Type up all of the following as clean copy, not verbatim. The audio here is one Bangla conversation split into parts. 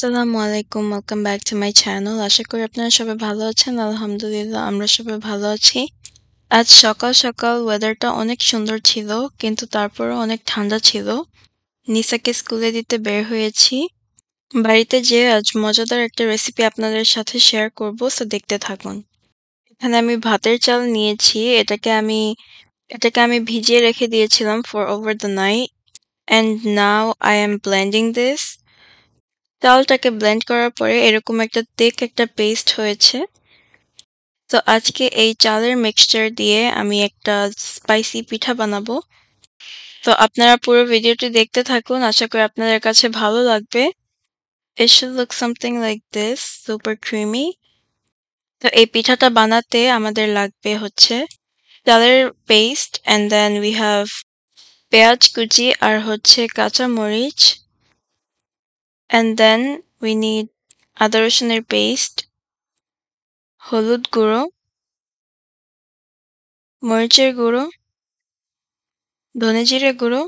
আসসালামু আলাইকুম, welcome back to my channel. আশা করি আপনারা সবাই ভালো আছেন। আলহামদুলিল্লাহ আমরা সবাই ভালো আছি। আজ সকাল সকাল ওয়েদারটা অনেক সুন্দর ছিল, কিন্তু তারপরও অনেক ঠান্ডা ছিল। নিসাকে স্কুলে দিতে বের হয়েছি। বাড়িতে যেয়ে আজ মজাদার একটা রেসিপি আপনাদের সাথে শেয়ার করব, সো দেখতে থাকুন। এখানে আমি ভাতের চাল নিয়েছি। এটাকে আমি ভিজিয়ে রেখে দিয়েছিলাম for over the night, and now I am blending this. চালটাকে ব্লেন্ড করার পরে এরকম একটা thick একটা পেস্ট হয়েছে। তো আজকে এই চালের মিক্সচার দিয়ে আমি একটা স্পাইসি পিঠা বানাবো। তো আপনারা পুরো ভিডিওটি দেখতে থাকুন, আশা করি আপনাদের কাছে ভালো লাগবে। It should look something like this, super creamy. তো এই পিঠাটা বানাতে আমাদের লাগবে হচ্ছে চালের paste, and then we have পেঁয়াজ কুচি আর হচ্ছে কাঁচা মরিচ, and then we need আদা রসুনের পেস্ট, হলুদ গুঁড়ো, মরিচের গুঁড়ো, ধনে জিরে গুঁড়ো,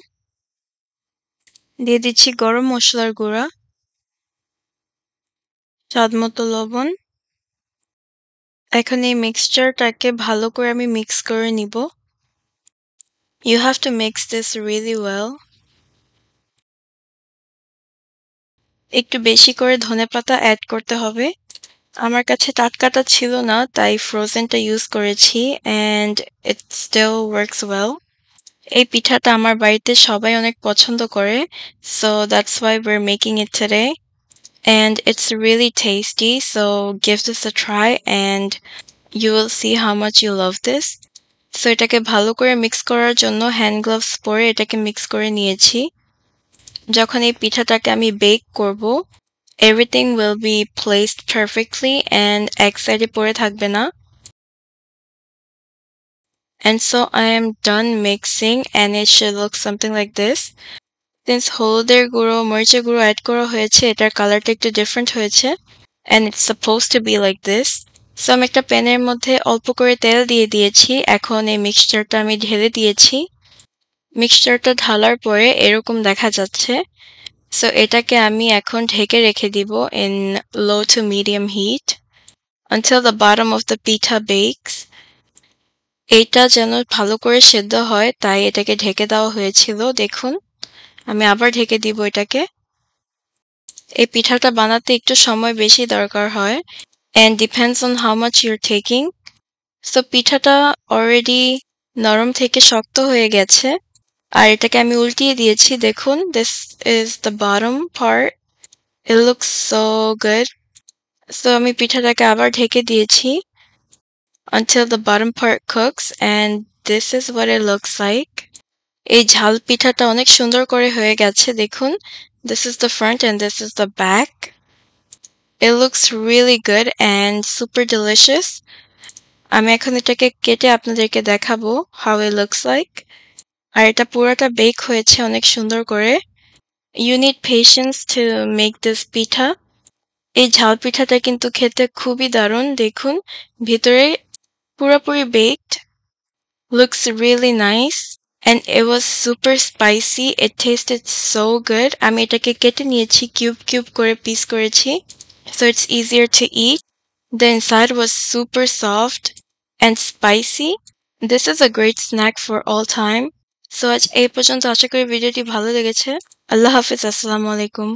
দিয়ে দিচ্ছি গরম মসলার গুঁড়া, স্বাদমতো লবণ। এখন এই মিক্সচারটাকে ভালো করে আমি মিক্স করে নিব। You have to mix this really well. একটু বেশি করে ধনেপাতা অ্যাড করতে হবে। আমার কাছে টাটকাটা ছিল না, তাই ফ্রোজেনটা ইউজ করেছি, and it still works well. এই পিঠাটা আমার বাড়িতে সবাই অনেক পছন্দ করে, so that's why we're making it today. And it's really tasty, so give this a try and you will see how much you love this. So এটাকে ভালো করে মিক্স করার জন্য হ্যান্ড গ্লাভস পরে এটাকে মিক্স করে নিয়েছি। যখন এই পিঠাটাকে আমি বেক করব, everything will be placed perfectly and এক সাইডে পড়ে থাকবে না। And so I am done mixing and it should look something like this. Since হলুদের গুঁড়ো মরিচের গুঁড়ো অ্যাড করা হয়েছে, এটার কালারটা একটু ডিফারেন্ট হয়েছে, and it's supposed to be like this. So আমি একটা প্যানের মধ্যে অল্প করে তেল দিয়ে দিয়েছি। এখন এই মিক্সচারটা আমি ঢেলে দিয়েছি। মিক্সচারটা ঢালার পরে এরকম দেখা যাচ্ছে। সো এটাকে আমি এখন ঢেকে রেখে দিব in low to medium heat until the bottom of the pita bakes. এইটা যেন ভালো করে সেদ্ধ হয়, তাই এটাকে ঢেকে দেওয়া হয়েছিল। দেখুন, আমি আবার ঢেকে দিব এটাকে। এই পিঠাটা বানাতে একটু সময় বেশি দরকার হয়, and depends on how much you're taking. So পিঠাটা অলরেডি নরম থেকে শক্ত হয়ে গেছে, আর এটাকে আমি উল্টিয়ে দিয়েছি। দেখুন, this is the bottom part. It looks so good. So আমি পিঠাটাকে আবার ঢেকে দিয়েছি until the bottom part cooks, and this is what it looks like. এই ঝাল পিঠাটা অনেক সুন্দর করে হয়ে গেছে। দেখুন, this is the front and this is the back. It looks really good and super delicious. আমি এখন এটাকে কেটে আপনাদেরকে দেখাবো how it looks like. আর এটা পুরোটা বেক হয়েছে অনেক সুন্দর করে। You need patience to make this পিঠা। এই ঝাল পিঠাটা কিন্তু খেতে খুবই দারুণ। দেখুন, ভিতরে পুরোপুরি baked. Looks really nice and it was super spicy. It tasted so good. আমি এটাকে কেটে নিয়েছি, কিউব কিউব করে পিস করেছি, so it's easier to eat. The inside was super soft and spicy. This is a great snack for all time. So আজ এই পর্যন্ত। আশা করি ভিডিওটি ভালো লেগেছে। আল্লাহ হাফেজ, আসসালামু আলাইকুম।